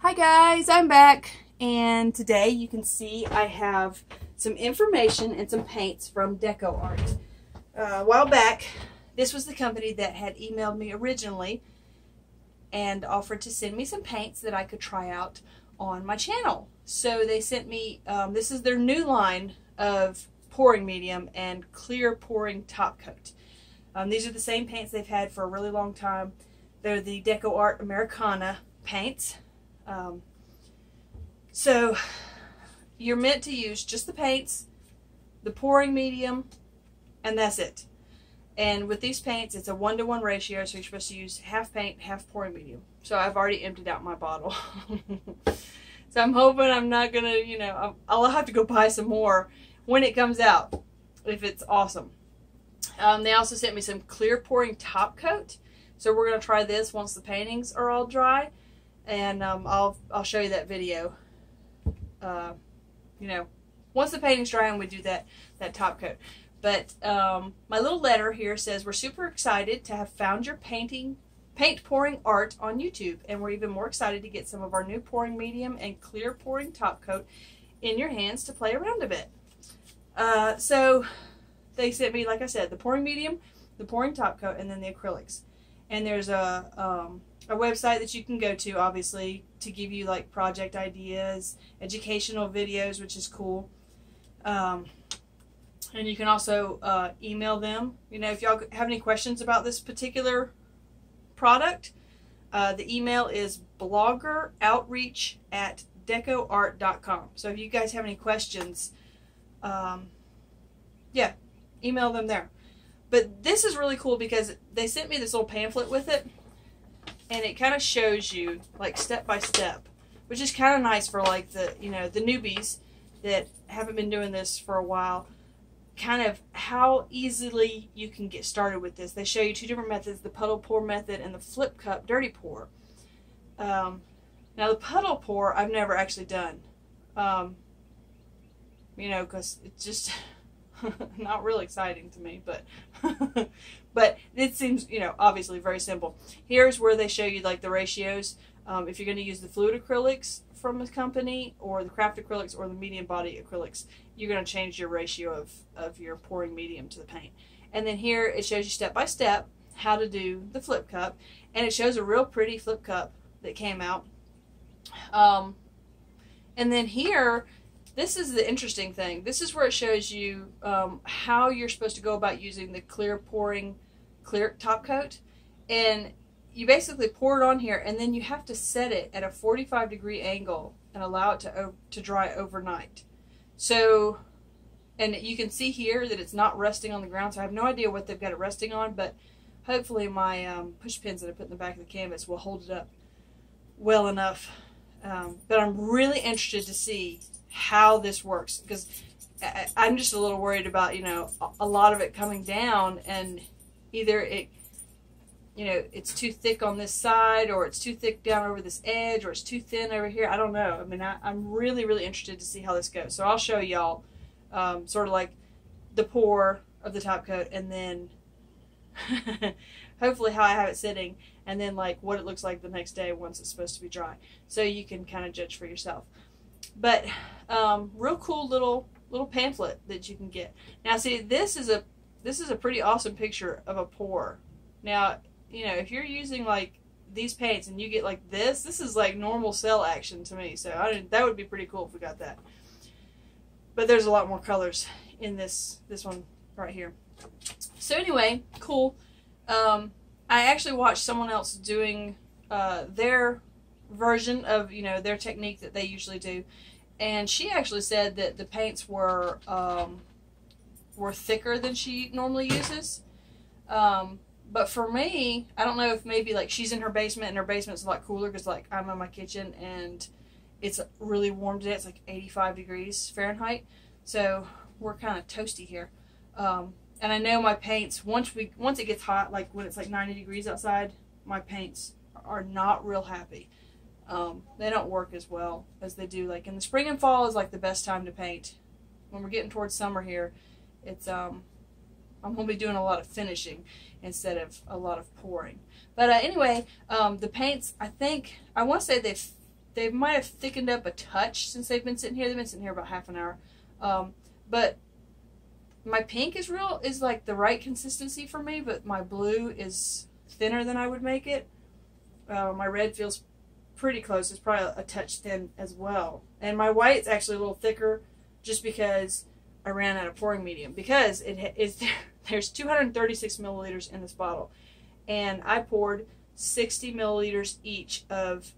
Hi guys, I'm back, and today you can see I have some information and some paints from DecoArt. A while back, this was the company that had emailed me originally and offered to send me some paints that I could try out on my channel. So they sent me, this is their new line of pouring medium and clear pouring top coat. These are the same paints they've had for a really long time. They're the DecoArt Americana paints. So you're meant to use just the paints, the pouring medium, and that's it. And with these paints, it's a 1-to-1 ratio, so you're supposed to use half paint, half pouring medium. So I've already emptied out my bottle. So I'm hoping I'm not gonna, I'll have to go buy some more when it comes out, if it's awesome. They also sent me some clear pouring top coat. So we're gonna try this once the paintings are all dry. And I'll show you that video. Once the painting's dry and we do that top coat. But my little letter here says, we're super excited to have found your paint pouring art on YouTube, and we're even more excited to get some of our new pouring medium and clear pouring top coat in your hands to play around a bit. So they sent me, like I said, the pouring medium, the pouring top coat, and then the acrylics. And there's a website that you can go to, obviously, to give you like project ideas, educational videos, which is cool. And you can also email them. If y'all have any questions about this particular product, the email is bloggeroutreach@decoart.com. So if you guys have any questions, yeah, email them there. But this is really cool because they sent me this little pamphlet with it. And it kind of shows you, like, step by step, which is kind of nice for, like, the newbies that haven't been doing this for a while, kind of how easily you can get started with this. They show you 2 different methods, the puddle pour method and the flip cup dirty pour. Now, the puddle pour I've never actually done, because it's just not real exciting to me, but but it seems, obviously very simple. Here's where they show you like the ratios. If you're going to use the fluid acrylics from the company, or the craft acrylics, or the medium body acrylics, you're going to change your ratio of your pouring medium to the paint. And then here it shows you step by step how to do the flip cup, and it shows a real pretty flip cup that came out. And then here, this is the interesting thing. This is where it shows you how you're supposed to go about using the clear top coat. And you basically pour it on here, and then you have to set it at a 45-degree angle and allow it to dry overnight. So, and you can see here that it's not resting on the ground, so I have no idea what they've got it resting on, but hopefully my push pins that I put in the back of the canvas will hold it up well enough. But I'm really interested to see how this works, because I'm just a little worried about, a lot of it coming down, and either it's too thick on this side, or it's too thick down over this edge, or it's too thin over here. I don't know. I mean, I'm really, really interested to see how this goes. So I'll show y'all sort of like the pour of the top coat, and then hopefully how I have it sitting, and then like what it looks like the next day once it's supposed to be dry, so you can kind of judge for yourself. But real cool little pamphlet that you can get. Now, see, this is a pretty awesome picture of a pour. Now, if you're using like these paints and you get like this is like normal cell action to me. So that would be pretty cool if we got that. But there's a lot more colors in this one right here. So anyway, cool. I actually watched someone else doing their version of their technique that they usually do, and she actually said that the paints were thicker than she normally uses. But for me, I don't know if maybe like she's in her basement, and her basement's a lot cooler, because like I'm in my kitchen and it's really warm today. It's like 85 degrees Fahrenheit, so we're kind of toasty here. And I know my paints, once it gets hot, like when it's like 90 degrees outside, my paints are not real happy. They don't work as well as they do like in the spring and fall is like the best time to paint. When we're getting towards summer here, it's I'm going to be doing a lot of finishing instead of a lot of pouring. But anyway, the paints, I want to say they might have thickened up a touch since they've been sitting here. They've been sitting here about half an hour. But my pink is like the right consistency for me, but my blue is thinner than I would make it. My red feels pretty close. It's probably a touch thin as well. And my white's actually a little thicker just because I ran out of pouring medium. Because there's 236 milliliters in this bottle. And I poured 60 milliliters each of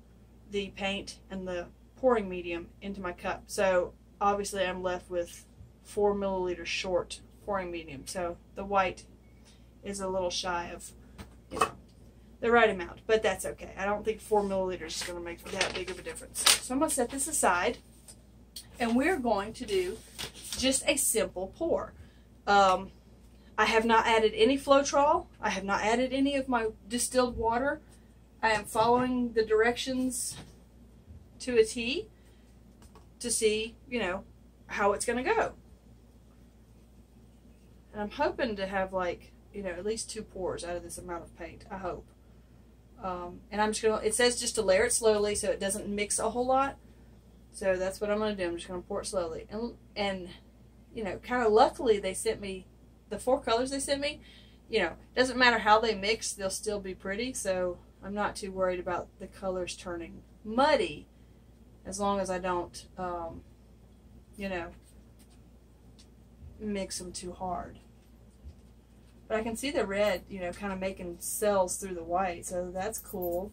the paint and the pouring medium into my cup. So obviously I'm left with 4 milliliters short pouring medium. So the white is a little shy of, you know, the right amount, but that's okay. I don't think 4 milliliters is going to make that big of a difference. So I'm going to set this aside, and we're going to do just a simple pour. I have not added any floetrol. I have not added any of my distilled water. I am following the directions to a T to see, you know, how it's going to go. And I'm hoping to have, like, you know, at least 2 pours out of this amount of paint, I hope. And I'm just going to, it says just to layer it slowly so it doesn't mix a whole lot. So that's what I'm going to do. I'm just going to pour it slowly. And you know, kind of luckily they sent me, the 4 colors they sent me, you know, doesn't matter how they mix, they'll still be pretty. So I'm not too worried about the colors turning muddy as long as I don't, you know, mix them too hard. But I can see the red, you know, kind of making cells through the white, so that's cool.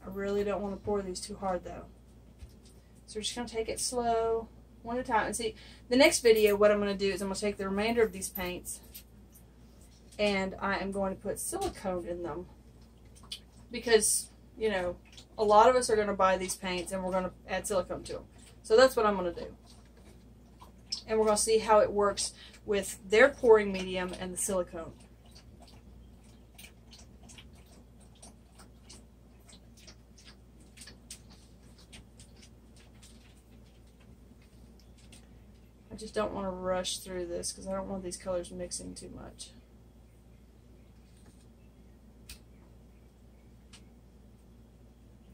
I really don't want to pour these too hard, though. So we're just going to take it slow, one at a time. And see, the next video, what I'm going to do is I'm going to take the remainder of these paints, and I am going to put silicone in them. Because, you know, a lot of us are going to buy these paints, and we're going to add silicone to them. So that's what I'm going to do. And we're going to see how it works with their pouring medium and the silicone. I just don't want to rush through this because I don't want these colors mixing too much.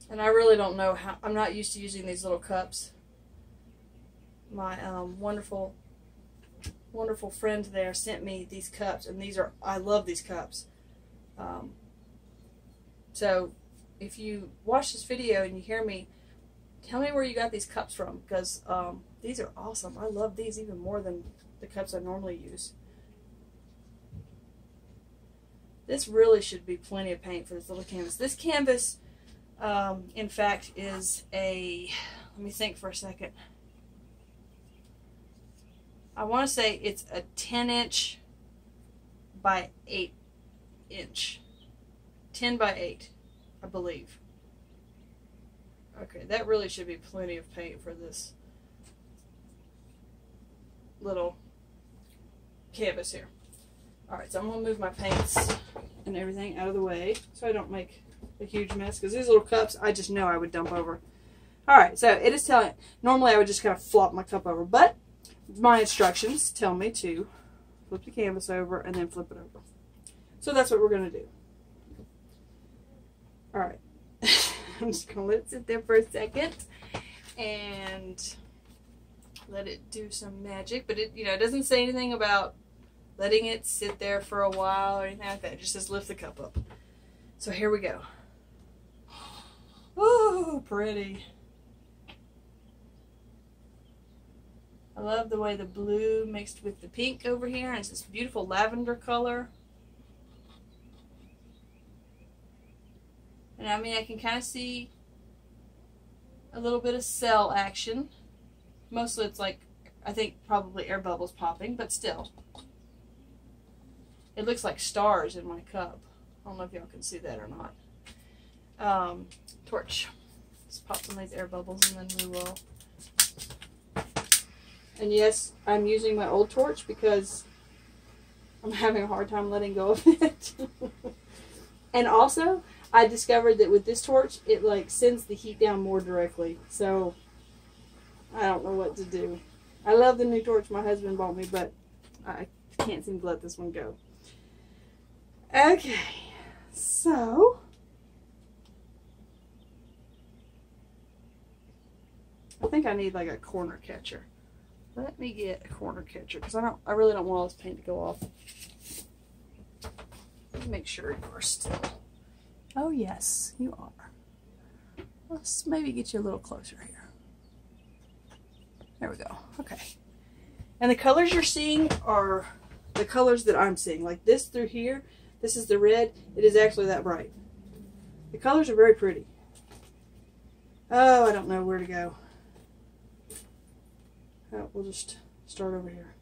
And I really don't know how, I'm not used to using these little cups. My wonderful friend there sent me these cups, and these are, I love these cups. So if you watch this video and you hear me, tell me where you got these cups from, because these are awesome. I love these even more than the cups I normally use. This really should be plenty of paint for this little canvas. This canvas, in fact, is a, let me think for a second. I want to say it's a 10-inch by 8-inch. 10 by 8, I believe. Okay, that really should be plenty of paint for this little canvas here. Alright, so I'm going to move my paints and everything out of the way so I don't make a huge mess, because these little cups, I just know I would dump over. Alright, so it is telling, normally I would just kind of flop my cup over, but my instructions tell me to flip the canvas over and then flip it over. So that's what we're going to do. Alright. I'm just going to let it sit there for a second and let it do some magic. But it, you know, it doesn't say anything about letting it sit there for a while or anything like that. It just says lift the cup up. So here we go. Oh, pretty. I love the way the blue mixed with the pink over here, and it's this beautiful lavender color. And I mean, I can kind of see a little bit of cell action. Mostly it's like, I think probably air bubbles popping, but still. It looks like stars in my cup. I don't know if y'all can see that or not. Torch. Just pop some of these air bubbles and then we will. And yes, I'm using my old torch because I'm having a hard time letting go of it. And also, I discovered that with this torch, it like sends the heat down more directly. So, I don't know what to do. I love the new torch my husband bought me, but I can't seem to let this one go. Okay, so I think I need like a corner catcher. Let me get a corner catcher because I really don't want all this paint to go off. Let me make sure you are still. Oh yes, you are. Let's maybe get you a little closer here. There we go. Okay. And the colors you're seeing are the colors that I'm seeing. Like this through here, this is the red. It is actually that bright. The colors are very pretty. Oh, I don't know where to go. Oh, we'll just start over here.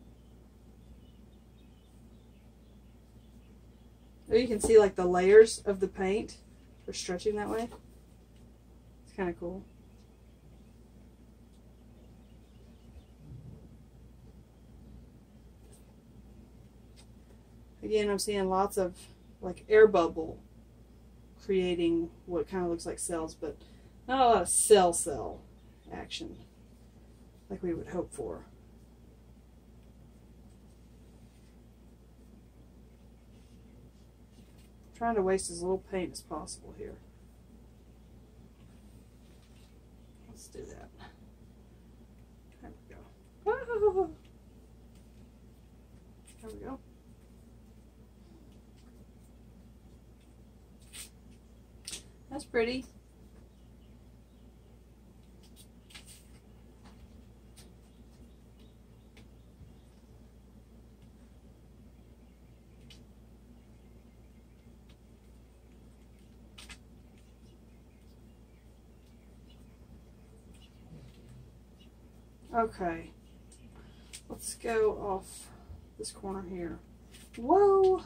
Oh, you can see like the layers of the paint are stretching that way. It's kind of cool. Again, I'm seeing lots of like air bubble creating what kind of looks like cells, but not a lot of cell action like we would hope for. I'm trying to waste as little paint as possible here. Let's do that. There we go. Ah! There we go. That's pretty. Okay, let's go off this corner here. Whoa!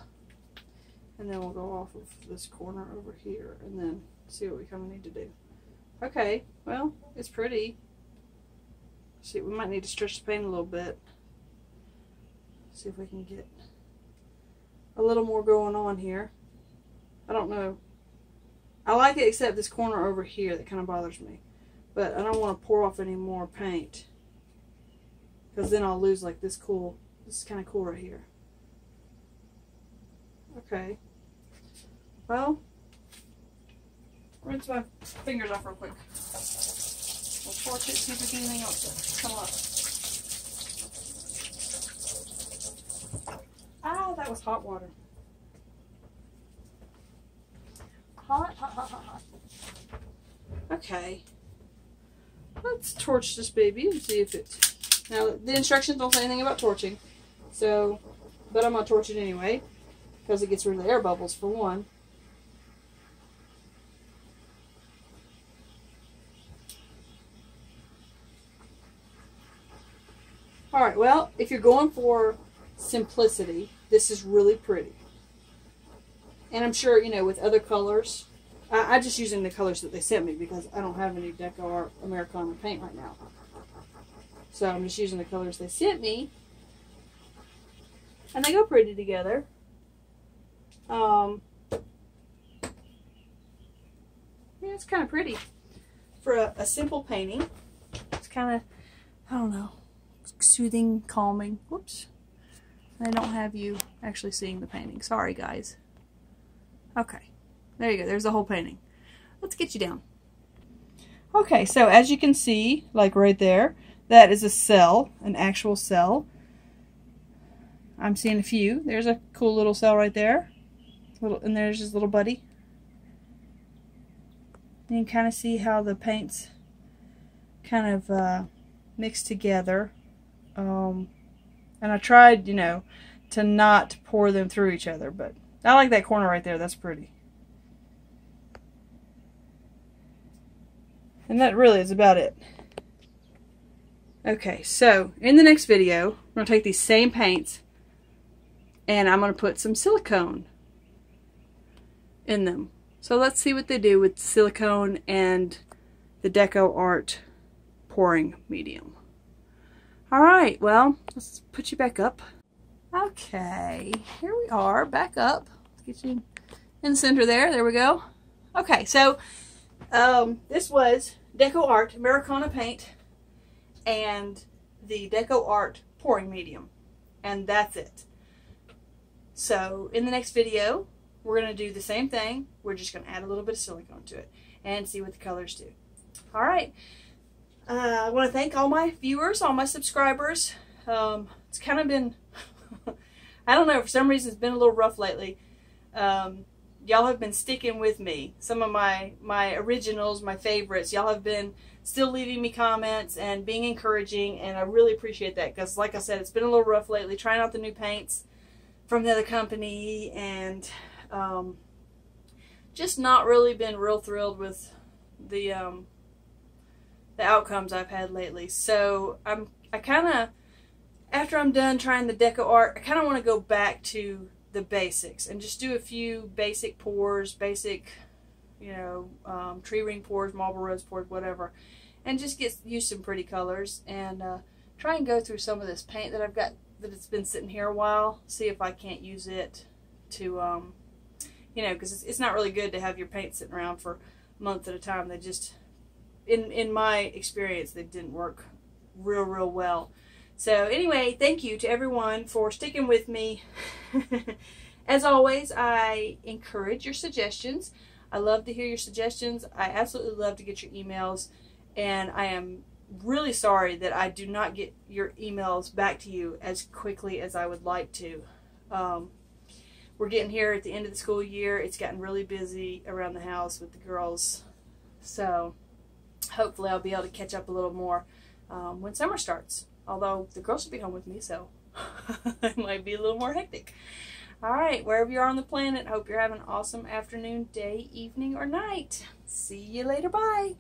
And then we'll go off of this corner over here and then see what we kind of need to do. Okay, well, it's pretty. See, we might need to stretch the paint a little bit. See if we can get a little more going on here. I don't know. I like it except this corner over here that kind of bothers me. But I don't want to pour off any more paint, because then I'll lose like this cool, this is kind of cool right here. Okay. Well, rinse my fingers off real quick. We'll torch it, see if there's anything else to come up. Ah, that was hot water. Hot, hot, hot, hot, hot. Okay. Let's torch this baby and see if it... Now, the instructions don't say anything about torching, so, but I'm going to torch it anyway, because it gets rid of the air bubbles, for one. Alright, well, if you're going for simplicity, this is really pretty. And I'm sure, you know, with other colors, I'm just using the colors that they sent me because I don't have any DecoArt Americana paint right now. So I'm just using the colors they sent me. And they go pretty together. Yeah, it's kind of pretty. For a simple painting, it's kind of, I don't know, soothing, calming. Whoops. I don't have you actually seeing the painting. Sorry, guys. Okay. There you go. There's the whole painting. Let's get you down. Okay, so as you can see, like right there, that is a cell, an actual cell. I'm seeing a few. There's a cool little cell right there. And there's his little buddy. And you can kind of see how the paints kind of mix together. And I tried, you know, to not pour them through each other, but I like that corner right there. That's pretty. And that really is about it. Okay, so in the next video, I'm going to take these same paints and I'm going to put some silicone in them. So let's see what they do with silicone and the DecoArt pouring medium. Alright, well, let's put you back up. Okay, here we are, back up. Let's get you in the center there. There we go. Okay, so this was DecoArt Americana paint and the DecoArt pouring medium, and that's it. So in the next video, we're going to do the same thing. We're just going to add a little bit of silicone to it and see what the colors do. All right. I want to thank all my viewers, all my subscribers. It's kind of been, I don't know, for some reason it's been a little rough lately. Y'all have been sticking with me. Some of my originals, my favorites, y'all have been still leaving me comments and being encouraging, and I really appreciate that, because like I said, it's been a little rough lately trying out the new paints from the other company, and just not really been real thrilled with the outcomes I've had lately. So I kind of, after I'm done trying the DecoArt, I kind of want to go back to the basics and just do a few basic pours, basic, you know, tree ring pours, marble rose pours, whatever, and just get used some pretty colors, and try and go through some of this paint that I've got that it's been sitting here a while, see if I can't use it to, you know, because it's not really good to have your paint sitting around for months at a time. They just, in my experience, they didn't work real well. So anyway, thank you to everyone for sticking with me. As always, I encourage your suggestions. I love to hear your suggestions. I absolutely love to get your emails, and I am really sorry that I do not get your emails back to you as quickly as I would like to. We're getting here at the end of the school year. It's gotten really busy around the house with the girls, so hopefully I'll be able to catch up a little more when summer starts. Although the girls will be home with me, so it might be a little more hectic. Alright, wherever you are on the planet, I hope you're having an awesome afternoon, day, evening, or night. See you later. Bye.